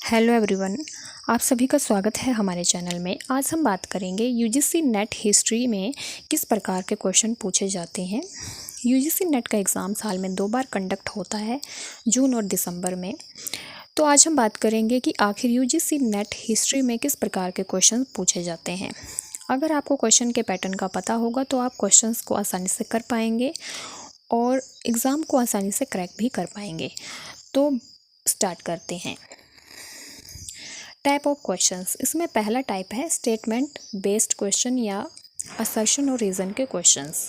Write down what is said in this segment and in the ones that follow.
Hello everyone, आप सभी का स्वागत है हमारे चैनल में। आज हम बात करेंगे यूजीसी नेट हिस्ट्री में किस प्रकार के क्वेश्चन पूछे जाते हैं। यूजीसी नेट का एग्ज़ाम साल में 2 बार कंडक्ट होता है, जून और दिसंबर में। तो आज हम बात करेंगे कि आखिर यूजीसी नेट हिस्ट्री में किस प्रकार के क्वेश्चन पूछे जाते हैं। अगर आपको क्वेश्चन के पैटर्न का पता होगा तो आप क्वेश्चंस को आसानी से कर पाएंगे और एग्ज़ाम को आसानी से क्रैक भी कर पाएंगे। तो स्टार्ट करते हैं। टाइप ऑफ क्वेश्चंस, इसमें पहला टाइप है स्टेटमेंट बेस्ड क्वेश्चन या असर्शन और रीज़न के क्वेश्चंस।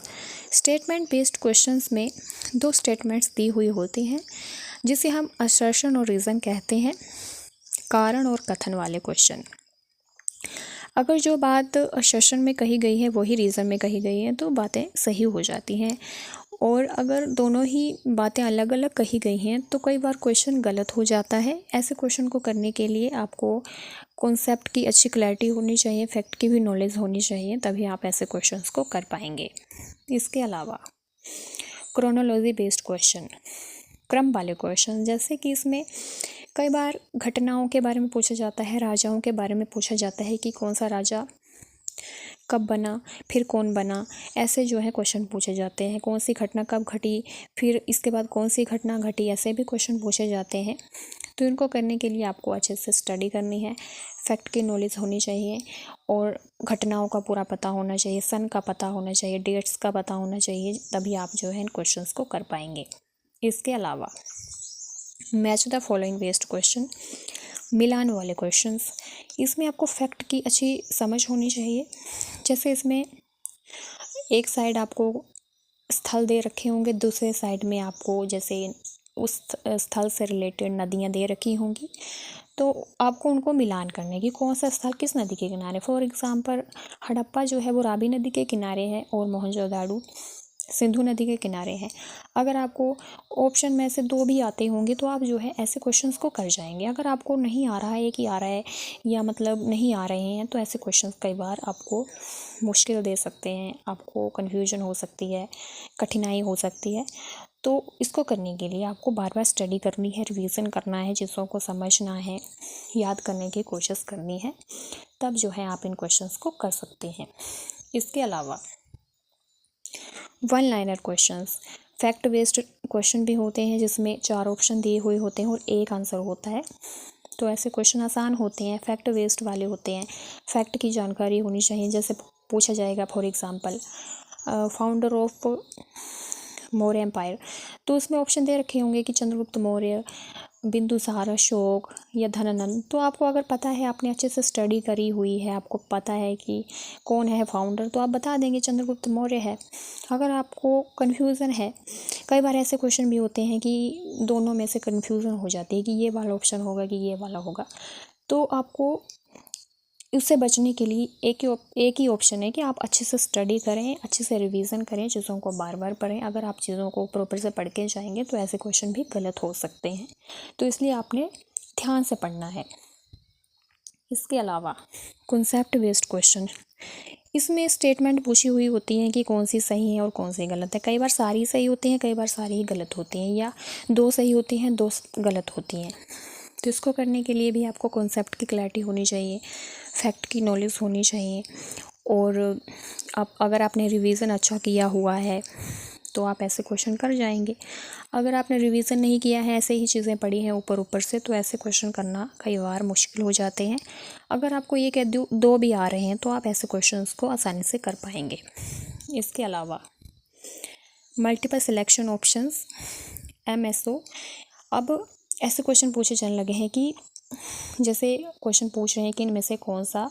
स्टेटमेंट बेस्ड क्वेश्चंस में 2 स्टेटमेंट्स दी हुई होती हैं जिसे हम असर्शन और रीज़न कहते हैं। कारण और कथन वाले क्वेश्चन, अगर जो बात असर्शन में कही गई है वही रीज़न में कही गई है तो बातें सही हो जाती हैं, और अगर दोनों ही बातें अलग अलग कही गई हैं तो कई बार क्वेश्चन गलत हो जाता है। ऐसे क्वेश्चन को करने के लिए आपको कॉन्सेप्ट की अच्छी क्लैरिटी होनी चाहिए, फैक्ट की भी नॉलेज होनी चाहिए, तभी आप ऐसे क्वेश्चंस को कर पाएंगे। इसके अलावा क्रोनोलॉजी बेस्ड क्वेश्चन, क्रम वाले क्वेश्चन, जैसे कि इसमें कई बार घटनाओं के बारे में पूछा जाता है, राजाओं के बारे में पूछा जाता है कि कौन सा राजा कब बना, फिर कौन बना, ऐसे जो है क्वेश्चन पूछे जाते हैं। कौन सी घटना कब घटी, फिर इसके बाद कौन सी घटना घटी, ऐसे भी क्वेश्चन पूछे जाते हैं। तो इनको करने के लिए आपको अच्छे से स्टडी करनी है, फैक्ट की नॉलेज होनी चाहिए और घटनाओं का पूरा पता होना चाहिए, सन का पता होना चाहिए, डेट्स का पता होना चाहिए, तभी आप जो है इन क्वेश्चंस को कर पाएंगे। इसके अलावा match the following based question, मिलान वाले क्वेश्चंस, इसमें आपको फैक्ट की अच्छी समझ होनी चाहिए। जैसे इसमें एक साइड आपको स्थल दे रखे होंगे, दूसरे साइड में आपको जैसे उस स्थल से रिलेटेड नदियाँ दे रखी होंगी, तो आपको उनको मिलान करने की कौन सा स्थल किस नदी के किनारे। फॉर एग्ज़ाम्पल हड़प्पा जो है वो रावी नदी के किनारे है और मोहनजोदाड़ो सिंधु नदी के किनारे हैं। अगर आपको ऑप्शन में से 2 भी आते होंगे तो आप जो है ऐसे क्वेश्चंस को कर जाएंगे। अगर आपको नहीं आ रहा है, एक ही आ रहा है या मतलब नहीं आ रहे हैं, तो ऐसे क्वेश्चंस कई बार आपको मुश्किल दे सकते हैं, आपको कन्फ्यूजन हो सकती है, कठिनाई हो सकती है। तो इसको करने के लिए आपको बार बार स्टडी करनी है, रिवीजन करना है, चीज़ों को समझना है, याद करने की कोशिश करनी है, तब जो है आप इन क्वेश्चंस को कर सकते हैं। इसके अलावा 1 liner questions, fact based question भी होते हैं जिसमें 4 ऑप्शन दिए हुए होते हैं और एक आंसर होता है। तो ऐसे क्वेश्चन आसान होते हैं, फैक्ट बेस्ड वाले होते हैं। फैक्ट की जानकारी होनी चाहिए। जैसे पूछा जाएगा for example founder of Maurya empire, तो उसमें ऑप्शन दे रखे होंगे कि चंद्रगुप्त मौर्य, बिंदुसार, अशोक या धनानंद। तो आपको अगर पता है, आपने अच्छे से स्टडी करी हुई है, आपको पता है कि कौन है फाउंडर, तो आप बता देंगे चंद्रगुप्त मौर्य है। अगर आपको कन्फ्यूज़न है, कई बार ऐसे क्वेश्चन भी होते हैं कि दोनों में से कन्फ्यूज़न हो जाती है कि ये वाला ऑप्शन होगा कि ये वाला होगा, तो आपको उससे बचने के लिए एक ही ऑप्शन है कि आप अच्छे से स्टडी करें, अच्छे से रिवीजन करें, चीज़ों को बार बार पढ़ें। अगर आप चीज़ों को प्रॉपर से पढ़ के जाएंगे तो ऐसे क्वेश्चन भी गलत हो सकते हैं, तो इसलिए आपने ध्यान से पढ़ना है। इसके अलावा कॉन्सेप्ट बेस्ड क्वेश्चन, इसमें स्टेटमेंट पूछी हुई होती हैं कि कौन सी सही है और कौन सी गलत है। कई बार सारी सही होती हैं, कई बार सारी ही गलत होती हैं, या 2 सही होती हैं, 2 गलत होती हैं। तो इसको करने के लिए भी आपको कॉन्सेप्ट की क्लैरिटी होनी चाहिए, फैक्ट की नॉलेज होनी चाहिए, और आप अगर आपने रिवीजन अच्छा किया हुआ है तो आप ऐसे क्वेश्चन कर जाएंगे। अगर आपने रिवीजन नहीं किया है, ऐसे ही चीज़ें पढ़ी हैं ऊपर ऊपर से, तो ऐसे क्वेश्चन करना कई बार मुश्किल हो जाते हैं। अगर आपको ये कह दो भी आ रहे हैं तो आप ऐसे क्वेश्चंस को आसानी से कर पाएंगे। इसके अलावा मल्टीपल सिलेक्शन ऑप्शंस, MSO, अब ऐसे क्वेश्चन पूछे जाने लगे हैं कि जैसे क्वेश्चन पूछ रहे हैं कि इनमें से कौन सा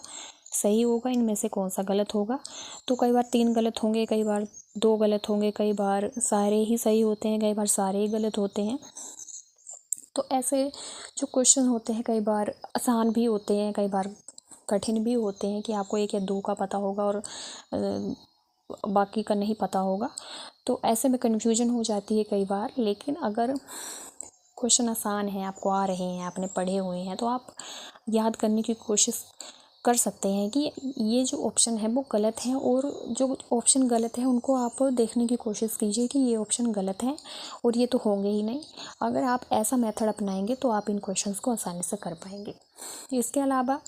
सही होगा, इनमें से कौन सा गलत होगा। तो कई बार 3 गलत होंगे, कई बार 2 गलत होंगे, कई बार सारे ही सही होते हैं, कई बार सारे ही गलत होते हैं। तो ऐसे जो क्वेश्चन होते हैं कई बार आसान भी होते हैं, कई बार कठिन भी होते हैं कि आपको 1 या 2 का पता होगा और बाकी का नहीं पता होगा। तो ऐसे में कन्फ्यूजन हो जाती है कई बार। लेकिन अगर क्वेश्चन आसान है, आपको आ रहे हैं, आपने पढ़े हुए हैं, तो आप याद करने की कोशिश कर सकते हैं कि ये जो ऑप्शन है वो गलत है, और जो ऑप्शन गलत है उनको आप देखने की कोशिश कीजिए कि ये ऑप्शन गलत है और ये तो होंगे ही नहीं। अगर आप ऐसा मेथड अपनाएंगे तो आप इन क्वेश्चंस को आसानी से कर पाएंगे। इसके अलावा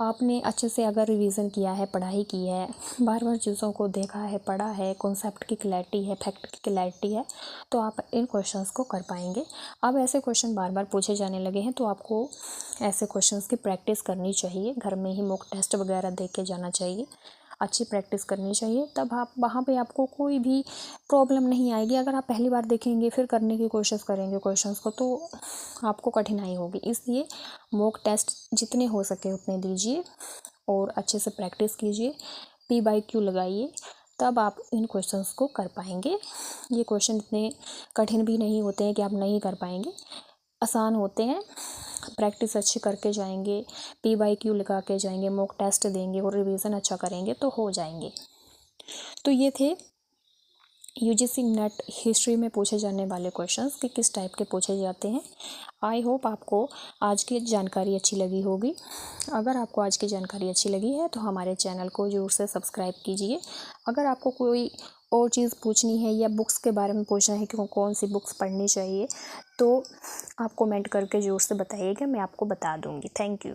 आपने अच्छे से अगर रिवीजन किया है, पढ़ाई की है, बार बार चीज़ों को देखा है, पढ़ा है, कॉन्सेप्ट की क्लैरिटी है, फैक्ट की क्लैरिटी है, तो आप इन क्वेश्चंस को कर पाएंगे। अब ऐसे क्वेश्चन बार बार पूछे जाने लगे हैं तो आपको ऐसे क्वेश्चंस की प्रैक्टिस करनी चाहिए। घर में ही मॉक टेस्ट वगैरह दे के जाना चाहिए, अच्छी प्रैक्टिस करनी चाहिए, तब आप वहाँ पे आपको कोई भी प्रॉब्लम नहीं आएगी। अगर आप पहली बार देखेंगे फिर करने की कोशिश करेंगे क्वेश्चंस को तो आपको कठिनाई होगी। इसलिए मॉक टेस्ट जितने हो सके उतने दीजिए और अच्छे से प्रैक्टिस कीजिए, P/Q लगाइए, तब आप इन क्वेश्चंस को कर पाएंगे। ये क्वेश्चन इतने कठिन भी नहीं होते हैं कि आप नहीं कर पाएंगे, आसान होते हैं। प्रैक्टिस अच्छी करके जाएंगे, P/Q लगा के जाएंगे, मॉक टेस्ट देंगे और रिवीजन अच्छा करेंगे तो हो जाएंगे। तो ये थे UGC नेट हिस्ट्री में पूछे जाने वाले क्वेश्चंस कि किस टाइप के पूछे जाते हैं। आई होप आपको आज की जानकारी अच्छी लगी होगी। अगर आपको आज की जानकारी अच्छी लगी है तो हमारे चैनल को ज़रूर से सब्सक्राइब कीजिए। अगर आपको कोई और चीज़ पूछनी है या बुक्स के बारे में पूछना है कि कौन सी बुक्स पढ़नी चाहिए तो आप कमेंट करके ज़रूर से बताइएगा, मैं आपको बता दूँगी। Thank you.